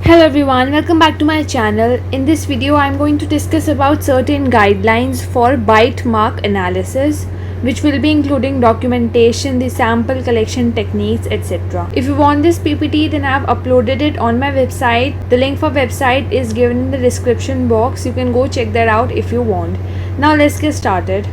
Hello everyone, welcome back to my channel. In this video I'm going to discuss about certain guidelines for bite mark analysis, which will be including documentation, the sample collection techniques, etc. If you want this PPT, then I've uploaded it on my website. The link for website is given in the description box. You can go check that out if you want. Now let's get started.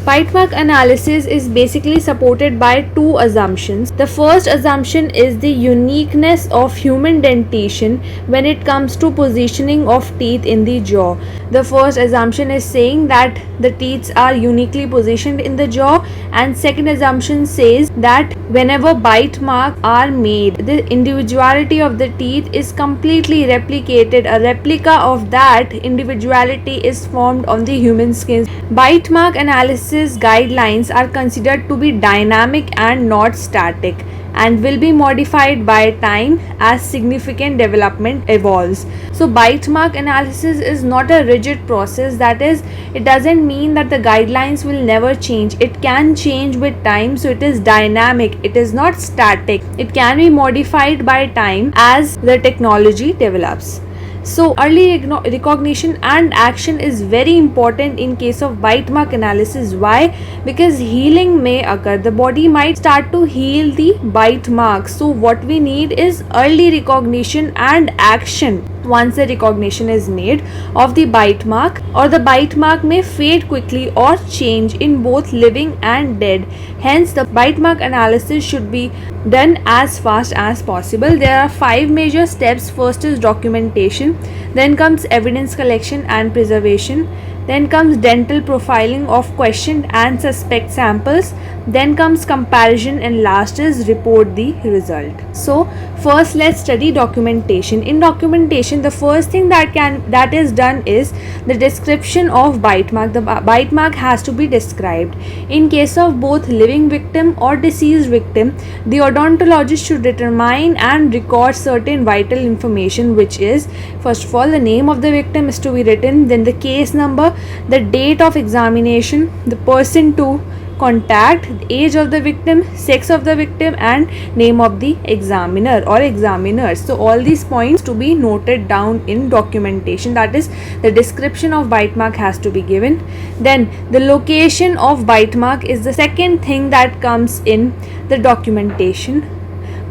Bite mark analysis is basically supported by two assumptions. The first assumption is the uniqueness of human dentition when it comes to positioning of teeth in the jaw. The first assumption is saying that the teeth are uniquely positioned in the jaw, and second assumption says that whenever bite marks are made, the individuality of the teeth is completely replicated. A replica of that individuality is formed on the human skin. Bite mark analysis guidelines are considered to be dynamic and not static, and will be modified by time as significant development evolves. So bite mark analysis is not a rigid process. That is, it doesn't mean that the guidelines will never change. It can change with time, so it is dynamic, it is not static. It can be modified by time as the technology develops. So early recognition and action is very important in case of bite mark analysis. Why? Because healing may occur. The body might start to heal the bite marks. So what we need is early recognition and action. Once the recognition is made of the bite mark, or the bite mark may fade quickly or change in both living and dead. Hence the bite mark analysis should be done as fast as possible. There are 5 major steps. First is documentation, then comes evidence collection and preservation, then comes dental profiling of questioned and suspect samples, then comes comparison, and last is report the result. So first let's study documentation. In documentation, the first thing that is done is the description of bite mark. The bite mark has to be described. In case of both living victim or deceased victim, the odontologist should determine and record certain vital information, which is, first of all, the name of the victim is to be written, then the case number, the date of examination, the person to contact, the age of the victim, sex of the victim, and name of the examiner or examiners. So all these points to be noted down in documentation. That is, the description of bite mark has to be given. Then the location of bite mark is the second thing that comes in the documentation.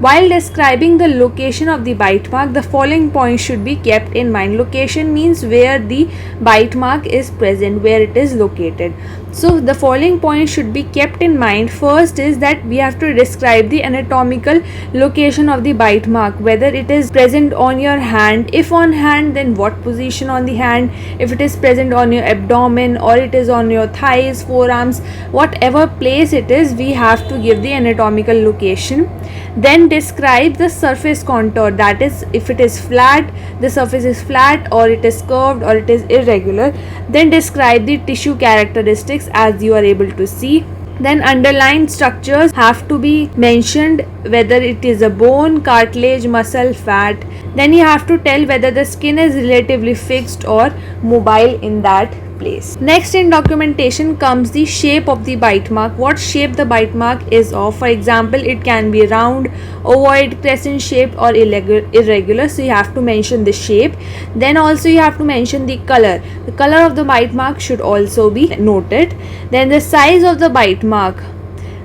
While describing the location of the bite mark, the following points should be kept in mind. Location means where the bite mark is present, where it is located. So the following points should be kept in mind. First is that we have to describe the anatomical location of the bite mark, whether it is present on your hand. If on hand, then what position on the hand. If it is present on your abdomen, or it is on your thighs, forearms, whatever place it is, we have to give the anatomical location. Then describe the surface contour. That is, if it is flat, the surface is flat, or it is curved, or it is irregular. Then describe the tissue characteristics as you are able to see. Then underlying structures have to be mentioned, whether it is a bone, cartilage, muscle, fat. Then you have to tell whether the skin is relatively fixed or mobile in that place. Next in documentation comes the shape of the bite mark. What shape the bite mark is of. For example, it can be round, ovoid, crescent shaped, or irregular. So you have to mention the shape. Then also you have to mention the color. The color of the bite mark should also be noted. Then the size of the bite mark.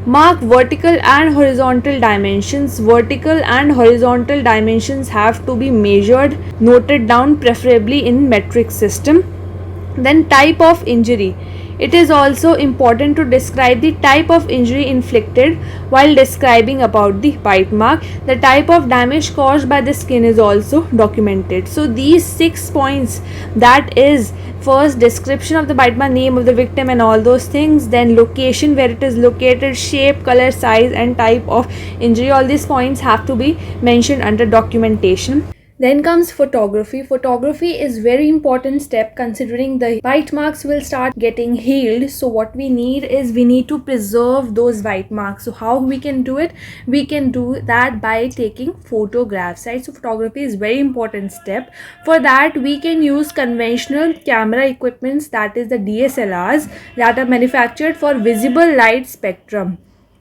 Mark vertical and horizontal dimensions. Vertical and horizontal dimensions have to be measured, noted down, preferably in metric system. Then type of injury. It is also important to describe the type of injury inflicted while describing about the bite mark. The type of damage caused by the skin is also documented. So these 6 points, that is, first description of the bite mark, name of the victim and all those things, then location, where it is located, shape, color, size, and type of injury, all these points have to be mentioned under documentation. Then comes photography. Photography is very important step, considering the bite marks will start getting healed. So what we need is, we need to preserve those bite marks. So how we can do it? We can do that by taking photographs, right? So photography is very important step. For that, we can use conventional camera equipments, that is the DSLRs, that are manufactured for visible light spectrum.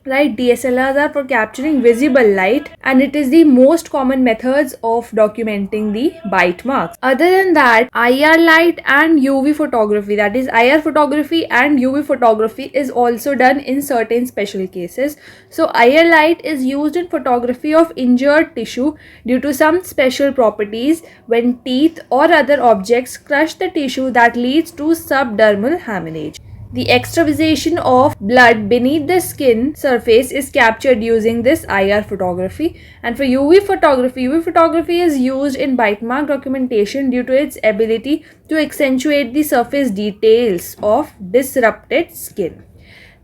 right? DSLRs are for capturing visible light, and it is the most common methods of documenting the bite marks. Other than that, IR light and UV photography, that is IR photography and UV photography, is also done in certain special cases. So IR light is used in photography of injured tissue due to some special properties when teeth or other objects crush the tissue that leads to subdermal hemorrhage. The extravasation of blood beneath the skin surface is captured using this IR photography. And for UV photography is used in bite mark documentation due to its ability to accentuate the surface details of disrupted skin.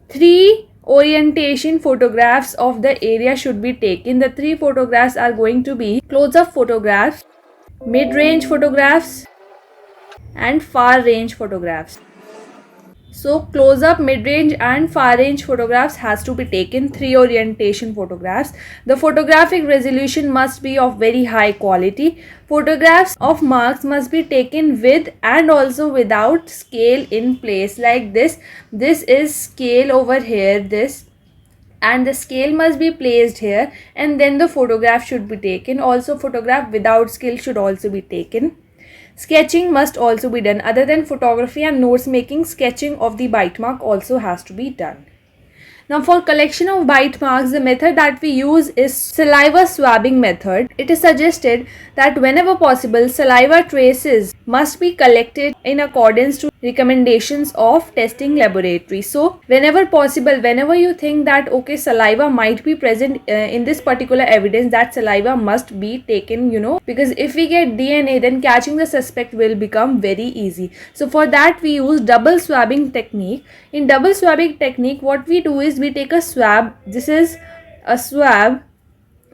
3 orientation photographs of the area should be taken. The 3 photographs are going to be close-up photographs, mid-range photographs, and far-range photographs. So close up, mid range and far range photographs has to be taken. 3 orientation photographs. The photographic resolution must be of very high quality. Photographs of marks must be taken with and also without scale in place, like this. This is scale over here, this, and the scale must be placed here, and then the photograph should be taken. Also photograph without scale should also be taken. Sketching must also be done. Other than photography and notes making, sketching of the bite mark also has to be done. Now for collection of bite marks, the method that we use is saliva swabbing method. It is suggested that whenever possible, saliva traces must be collected in accordance to recommendations of testing laboratory. So whenever possible, whenever you think that okay, saliva might be present in this particular evidence, that saliva must be taken, because if we get DNA, then catching the suspect will become very easy. So for that we use double swabbing technique. In double swabbing technique, what we do is we take a swab. This is a swab,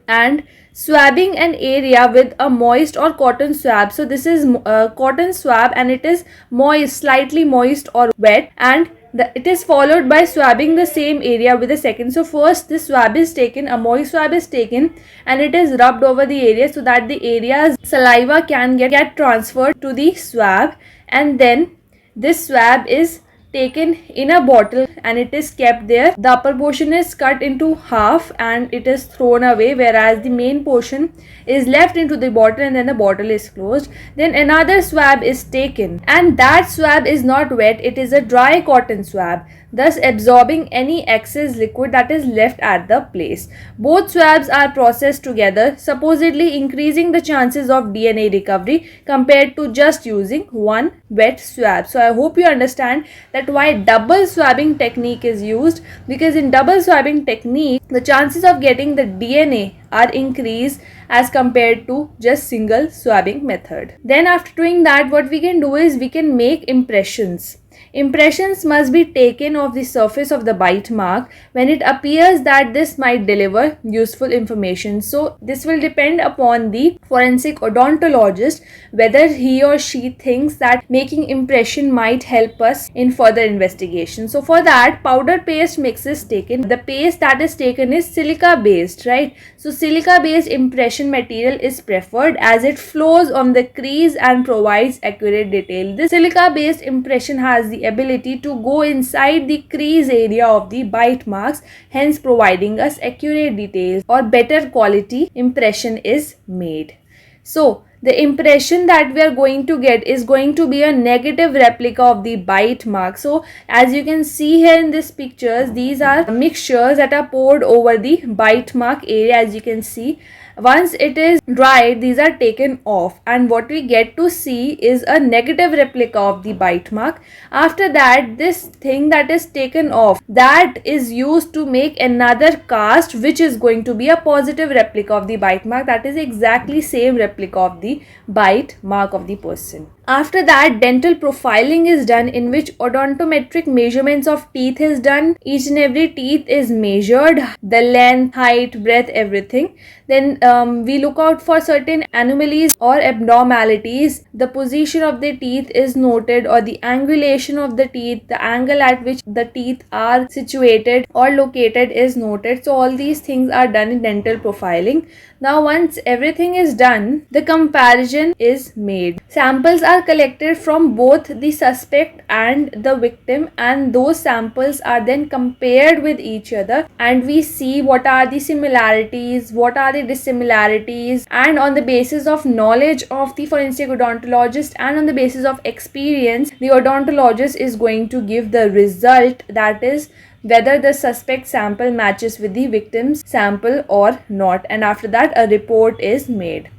and swabbing an area with a moist or cotton swab. So this is a cotton swab, and it is moist, slightly moist or wet, and it is followed by swabbing the same area with a second. So first this swab is taken, a moist swab is taken, and it is rubbed over the area so that the area's saliva can get transferred to the swab, and then this swab is taken in a bottle and it is kept there. The upper portion is cut into half and it is thrown away, whereas the main portion is left into the bottle and then the bottle is closed. Then another swab is taken, and that swab is not wet, it is a dry cotton swab, thus absorbing any excess liquid that is left at the place. Both swabs are processed together, supposedly increasing the chances of DNA recovery compared to just using one wet swab. So I hope you understand that why double swabbing technique is used, because in double swabbing technique the chances of getting the DNA are increased as compared to just single swabbing method. Then after doing that, what we can do is we can make impressions. Impressions must be taken of the surface of the bite mark when it appears that this might deliver useful information. So this will depend upon the forensic odontologist whether he or she thinks that making impression might help us in further investigation. So for that, powder paste mix is taken. The paste that is taken is silica based, right? So silica based impression material is preferred as it flows on the crease and provides accurate detail. This silica based impression has the ability to go inside the crease area of the bite marks, hence providing us accurate details or better quality impression is made. So the impression that we are going to get is going to be a negative replica of the bite mark. So as you can see here in this pictures, these are mixtures that are poured over the bite mark area. As you can see, once it is dried, these are taken off, and what we get to see is a negative replica of the bite mark. After that, this thing that is taken off, that is used to make another cast which is going to be a positive replica of the bite mark, that is exactly same replica of the bite mark of the person. After that, dental profiling is done, in which odontometric measurements of teeth is done. Each and every teeth is measured, the length, height, breadth, everything. Then we look out for certain anomalies or abnormalities. The position of the teeth is noted, or the angulation of the teeth, the angle at which the teeth are situated or located is noted. So all these things are done in dental profiling. Now once everything is done, the comparison is made. Samples are are collected from both the suspect and the victim, and those samples are then compared with each other, and we see what are the similarities, what are the dissimilarities, and on the basis of knowledge of the forensic odontologist and on the basis of experience, the odontologist is going to give the result, that is whether the suspect sample matches with the victim's sample or not, and after that a report is made.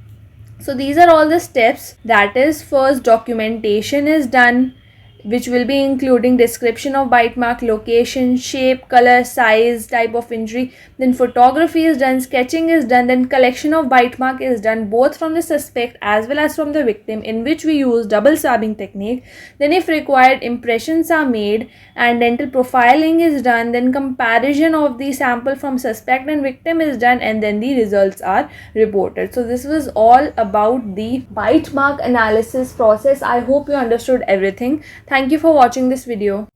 So these are all the steps. That is, first documentation is done, which will be including description of bite mark, location, shape, color, size, type of injury. Then photography is done, sketching is done, then collection of bite mark is done both from the suspect as well as from the victim, in which we use double swabbing technique. Then if required, impressions are made and dental profiling is done. Then comparison of the sample from suspect and victim is done, and then the results are reported. So this was all about the bite mark analysis process. I hope you understood everything. Thank you for watching this video.